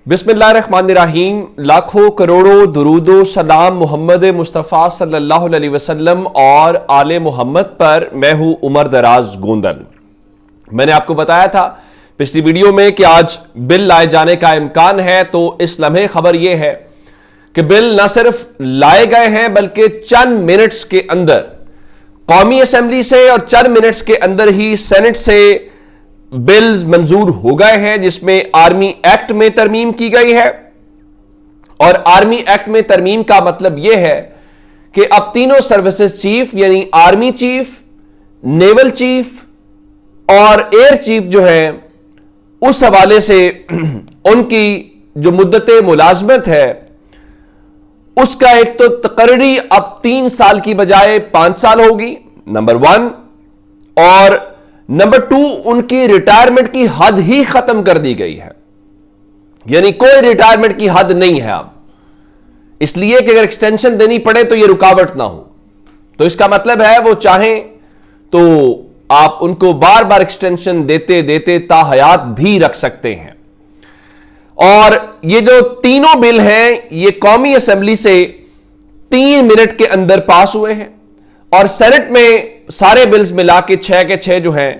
बिस्मिल्लाहिर्रहमानिर्रहीम। लाखों करोड़ों दुरूदो सलाम मोहम्मद मुस्तफ़ा सल्लल्लाहु अलैहि वसल्लम और आले मोहम्मद पर। मैं हूं उमर दराज गोंदल। मैंने आपको बताया था पिछली वीडियो में कि आज बिल लाए जाने का इम्कान है, तो इस लम्हे खबर यह है कि बिल न सिर्फ लाए गए हैं बल्कि चंद मिनट्स के अंदर कौमी असेंबली से और चंद मिनट्स के अंदर ही सेनेट से बिल्स मंजूर हो गए हैं, जिसमें आर्मी एक्ट में तरमीम की गई है। और आर्मी एक्ट में तरमीम का मतलब यह है कि अब तीनों सर्विसेज चीफ यानी आर्मी चीफ, नेवल चीफ और एयर चीफ जो है, उस हवाले से उनकी जो मुद्दते मुलाजमत है उसका एक तो तकर्री अब 3 साल की बजाय 5 साल होगी, नंबर 1। और नंबर 2, उनकी रिटायरमेंट की हद ही खत्म कर दी गई है, यानी कोई रिटायरमेंट की हद नहीं है अब, इसलिए कि अगर एक्सटेंशन देनी पड़े तो यह रुकावट ना हो। तो इसका मतलब है वो चाहें तो आप उनको बार बार एक्सटेंशन देते देते ताहयात भी रख सकते हैं। और ये जो तीनों बिल हैं ये कौमी असेंबली से 3 मिनट के अंदर पास हुए हैं और सेनेट में सारे बिल्स मिला के 6 के 6 जो हैं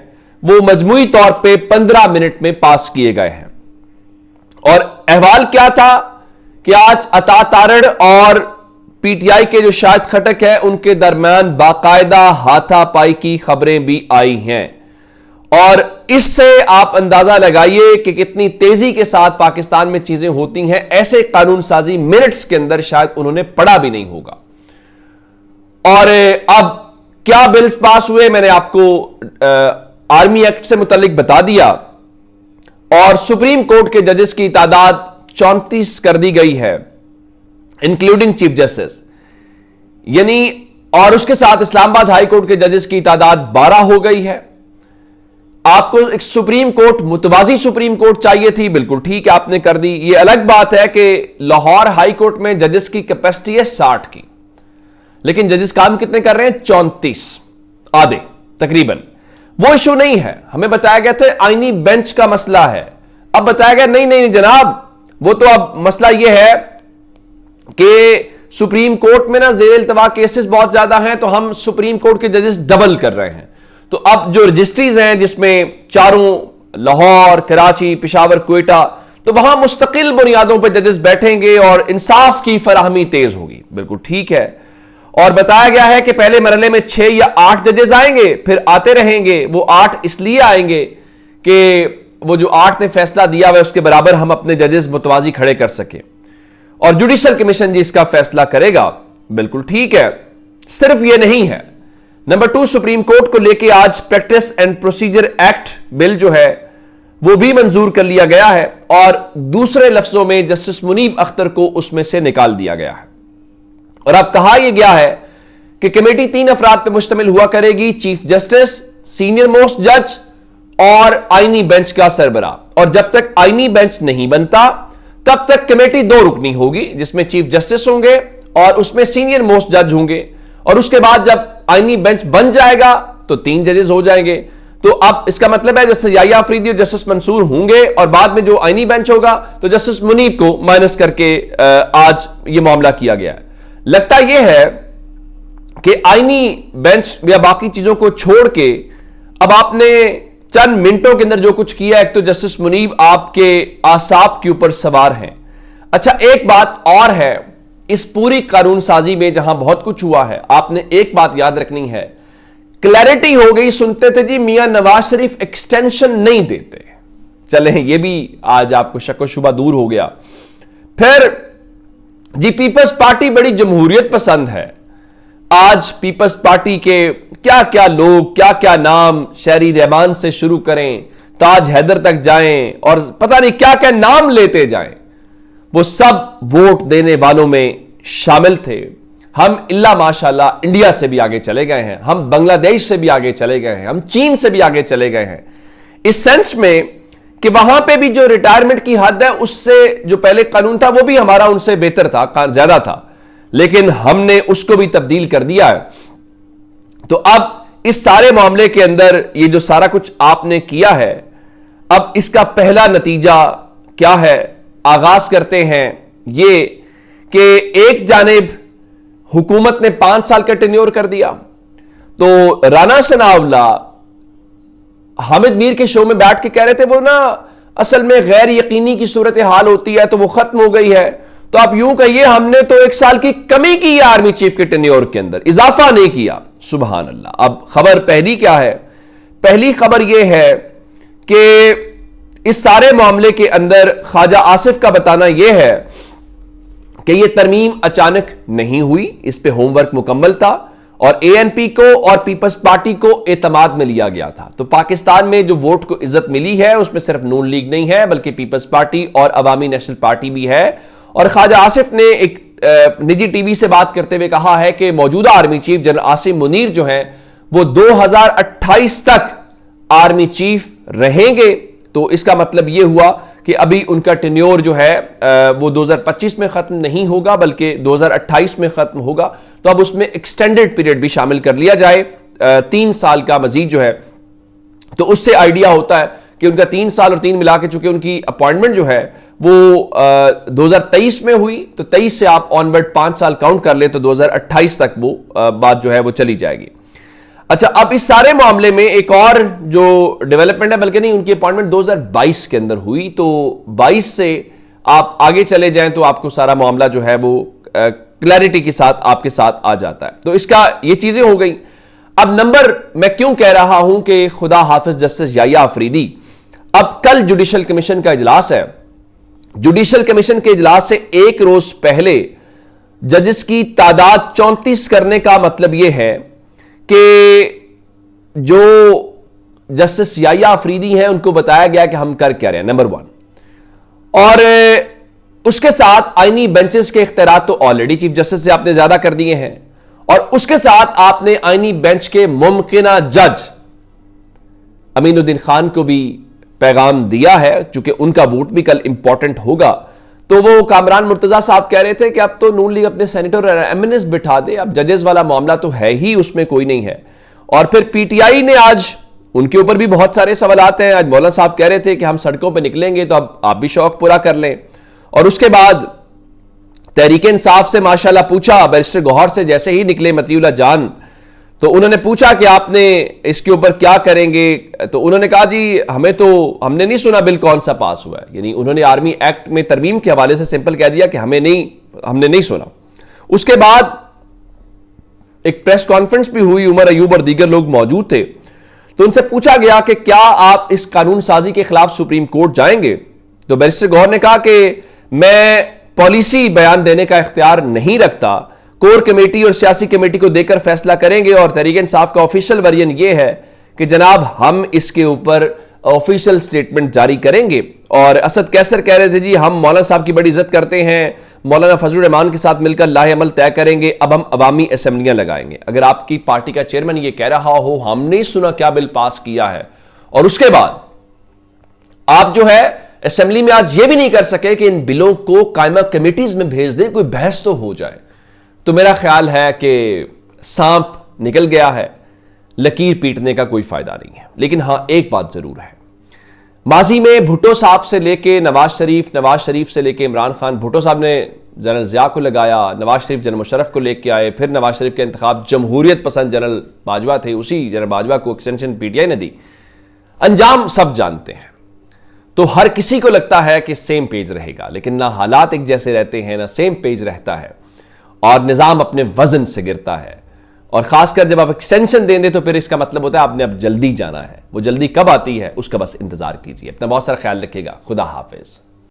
वो मजमूई तौर पे 15 मिनट में पास किए गए हैं। और अहवाल क्या था कि आज अता तारड़ और पीटीआई के जो शाहिद खटक है उनके दरमियान बाकायदा हाथापाई की खबरें भी आई हैं। और इससे आप अंदाजा लगाइए कि कितनी तेजी के साथ पाकिस्तान में चीजें होती हैं। ऐसे कानून साजी मिनट्स के अंदर शायद उन्होंने पढ़ा भी नहीं होगा। और अब क्या बिल्स पास हुए, मैंने आपको आर्मी एक्ट से मुतालिक बता दिया। और सुप्रीम कोर्ट के जजेस की तादाद 34 कर दी गई है, इंक्लूडिंग चीफ जस्टिस, यानी और उसके साथ इस्लामाबाद हाई कोर्ट के जजेस की तादाद 12 हो गई है। आपको एक सुप्रीम कोर्ट, मुतवाजी सुप्रीम कोर्ट चाहिए थी, बिल्कुल ठीक है, आपने कर दी। यह अलग बात है कि लाहौर हाई कोर्ट में जजेस की कैपेसिटी है 60 की, लेकिन जजेस काम कितने कर रहे हैं? 34, आधे तकरीबन। वो इशू नहीं है, हमें बताया गया था आईनी बेंच का मसला है। अब बताया गया नहीं नहीं जनाब, वो तो अब मसला यह है कि सुप्रीम कोर्ट में ना जेर इल्तवा केसेस बहुत ज्यादा हैं, तो हम सुप्रीम कोर्ट के जजेस डबल कर रहे हैं। तो अब जो रजिस्ट्रीज हैं जिसमें चारों लाहौर, कराची, पेशावर, क्वेटा, तो वहां मुस्तकिल बुनियादों पर जजेस बैठेंगे और इंसाफ की फराहमी तेज होगी, बिल्कुल ठीक है। और बताया गया है कि पहले मरहले में 6 या 8 जजेस आएंगे, फिर आते रहेंगे। वो 8 इसलिए आएंगे कि वो जो 8 ने फैसला दिया हुआ उसके बराबर हम अपने जजेस मुतवाजी खड़े कर सके। और जुडिशल कमीशन जी इसका फैसला करेगा, बिल्कुल ठीक है। सिर्फ ये नहीं है, नंबर 2, सुप्रीम कोर्ट को लेके आज practice and procedure act bill जो है वो भी मंजूर कर लिया गया है और दूसरे लफ्जों में जस्टिस मुनीब अख्तर को उसमें से निकाल दिया गया है। और अब कहा यह गया है कि कमेटी 3 अफराद पर मुश्तमिल हुआ करेगी, चीफ जस्टिस, सीनियर मोस्ट जज और आईनी बेंच का सरबराह। और जब तक आईनी बेंच नहीं बनता तब तक कमेटी 2 रुकनी होगी, जिसमें चीफ जस्टिस होंगे और उसमें सीनियर मोस्ट जज होंगे। और उसके बाद जब आईनी बेंच बन जाएगा तो 3 जजेस हो जाएंगे। तो अब इसका मतलब है जस्टिस याहिया अफरीदी और जस्टिस मंसूर होंगे और बाद में जो आईनी बेंच होगा तो जस्टिस मुनीब को माइनस करके आज यह मामला किया गया है। लगता यह है कि आईनी बेंच या बाकी चीजों को छोड़ के अब आपने चंद मिनटों के अंदर जो कुछ किया, एक तो जस्टिस मुनीब आपके आसाब के ऊपर सवार हैं। अच्छा, एक बात और है इस पूरी कानून साजी में, जहां बहुत कुछ हुआ है, आपने एक बात याद रखनी है, क्लैरिटी हो गई। सुनते थे जी मियां नवाज शरीफ एक्सटेंशन नहीं देते, चले ये भी आज आपको शक शुबा दूर हो गया। फिर जी पीपल्स पार्टी बड़ी जमहूरियत पसंद है। आज पीपल्स पार्टी के क्या क्या लोग, क्या क्या नाम, शहरी रहमान से शुरू करें, ताज हैदर तक जाएं और पता नहीं क्या क्या नाम लेते जाएं, वो सब वोट देने वालों में शामिल थे। हम इल्ला माशाल्लाह इंडिया से भी आगे चले गए हैं, हम बांग्लादेश से भी आगे चले गए हैं, हम चीन से भी आगे चले गए हैं, इस सेंस में कि वहां पे भी जो रिटायरमेंट की हद है उससे जो पहले कानून था वो भी हमारा उनसे बेहतर था, ज्यादा था, लेकिन हमने उसको भी तब्दील कर दिया है। तो अब इस सारे मामले के अंदर ये जो सारा कुछ आपने किया है, अब इसका पहला नतीजा क्या है आगाज करते हैं ये कि एक जानिब हुकूमत ने 5 साल का टेन्योर कर दिया, तो राना सनाउल्लाह हामिद मीर के शो में बैठ के कह रहे थे वो ना असल में गैर यकीनी की सूरत हाल होती है तो वो खत्म हो गई है। तो आप यूं कहिए हमने तो 1 साल की कमी की है आर्मी चीफ के टेन्योर के अंदर, इजाफा नहीं किया। सुभान अल्लाह। अब खबर पहली क्या है? पहली खबर यह है कि इस सारे मामले के अंदर ख्वाजा आसिफ का बताना यह है कि यह तरमीम अचानक नहीं हुई, इस पे होमवर्क मुकम्मल था और एएनपी को और पीपल्स पार्टी को एतमाद में लिया गया था। तो पाकिस्तान में जो वोट को इज्जत मिली है उसमें सिर्फ नून लीग नहीं है बल्कि पीपल्स पार्टी और अवामी नेशनल पार्टी भी है। और ख्वाजा आसिफ ने एक निजी टीवी से बात करते हुए कहा है कि मौजूदा army chief general Asim Munir जो हैं वो 2028 तक आर्मी चीफ रहेंगे। तो इसका मतलब यह हुआ कि अभी उनका टेन्योर जो है वो 2025 में खत्म नहीं होगा बल्कि 2028 में खत्म होगा। तो अब उसमें एक्सटेंडेड पीरियड भी शामिल कर लिया जाए, 3 साल का मजीद जो है। तो उससे आइडिया होता है कि उनका 3 साल और 3 मिला के, चूंकि उनकी अपॉइंटमेंट जो है वो 2023 में हुई, तो 23 से आप ऑनवर्ड 5 साल काउंट कर ले तो 2028 तक वो बात जो है वो चली जाएगी। अच्छा, अब इस सारे मामले में एक और जो डेवलपमेंट है, बल्कि नहीं, उनकी अपॉइंटमेंट 2022 के अंदर हुई, तो 22 से आप आगे चले जाएं तो आपको सारा मामला जो है वो क्लैरिटी के साथ आपके साथ आ जाता है। तो इसका ये चीजें हो गई। अब नंबर मैं क्यों कह रहा हूं कि खुदा हाफिज जस्टिस याहिया अफरीदी, अब कल जुडिशल कमीशन का इजलास है। जुडिशल कमीशन के इजलास से एक रोज पहले जजेस की तादाद 34 करने का मतलब यह है कि जो जस्टिस याहिया अफरीदी हैं उनको बताया गया कि हम कर क्या रहे हैं, नंबर 1। और उसके साथ आईनी बेंचेस के इख्तियार तो ऑलरेडी चीफ जस्टिस से आपने ज्यादा कर दिए हैं, और उसके साथ आपने आईनी बेंच के मुमकिना जज अमीनुद्दीन खान को भी पैगाम दिया है, चूंकि उनका वोट भी कल इंपॉर्टेंट होगा। तो वो कामरान मुर्तजा साहब कह रहे थे कि अब तो नून लीग अपने सेनेटर और एमएनएस बिठा दे, अब जजेस वाला मामला तो है ही, उसमें कोई नहीं है। और फिर पीटीआई ने आज, उनके ऊपर भी बहुत सारे सवाल आते हैं। आज मौलाना साहब कह रहे थे कि हम सड़कों पर निकलेंगे, तो अब आप भी शौक पूरा कर लें। और उसके बाद तहरीक इंसाफ से माशाल्लाह पूछा, बैरिस्टर गौहर से जैसे ही निकले मतीउल्लाह जान, तो उन्होंने पूछा कि आपने इसके ऊपर क्या करेंगे, तो उन्होंने कहा जी हमने नहीं सुना बिल कौन सा पास हुआ है। यानी उन्होंने आर्मी एक्ट में तरमीम के हवाले से सिंपल कह दिया कि हमने नहीं सुना। उसके बाद एक प्रेस कॉन्फ्रेंस भी हुई, उमर अयूब और दीगर लोग मौजूद थे। तो उनसे पूछा गया कि क्या आप इस कानून साजी के खिलाफ सुप्रीम कोर्ट जाएंगे। तो बैरिस्टर गौहर ने कहा कि मैं पॉलिसी बयान देने का इख्तियार नहीं रखता, कोर कमेटी और सियासी कमेटी को देकर फैसला करेंगे। और तहरीक इंसाफ का ऑफिशियल वर्जन यह है कि जनाब हम इसके ऊपर ऑफिशियल स्टेटमेंट जारी करेंगे। और असद कैसर कह रहे थे जी हम मौलाना साहब की बड़ी इज्जत करते हैं, मौलाना फजलुर रहमान के साथ मिलकर लाहे अमल तय करेंगे, अब हम अवामी असेंबलियां लगाएंगे। अगर आपकी पार्टी का चेयरमैन ये कह रहा हो हमने सुना क्या बिल पास किया है, और उसके बाद आप जो है असेंबली में आज ये भी नहीं कर सके कि इन बिलों को कायमा कमेटीज में भेज दें, कोई बहस तो हो जाए, तो मेरा ख्याल है कि सांप निकल गया है, लकीर पीटने का कोई फायदा नहीं है। लेकिन हां, एक बात जरूर है, माजी में भुट्टो साहब से लेके नवाज शरीफ से लेके इमरान खान, भुट्टो साहब ने जनरल ज़िया को लगाया, नवाज शरीफ जनरल मुशर्रफ को लेके आए, फिर नवाज शरीफ के इंतखाब जमहूरियत पसंद जनरल बाजवा थे, उसी जनरल बाजवा को एक्सटेंशन पीटीआई ने दी। अंजाम सब जानते हैं। तो हर किसी को लगता है कि सेम पेज रहेगा, लेकिन ना हालात एक जैसे रहते हैं, ना सेम पेज रहता है, और निजाम अपने वजन से गिरता है। और खासकर जब आप एक्सटेंशन देंगे तो फिर इसका मतलब होता है आपने अब जल्दी जाना है। वो जल्दी कब आती है उसका बस इंतजार कीजिए। अपना बहुत सारा ख्याल रखिएगा। खुदा हाफिज।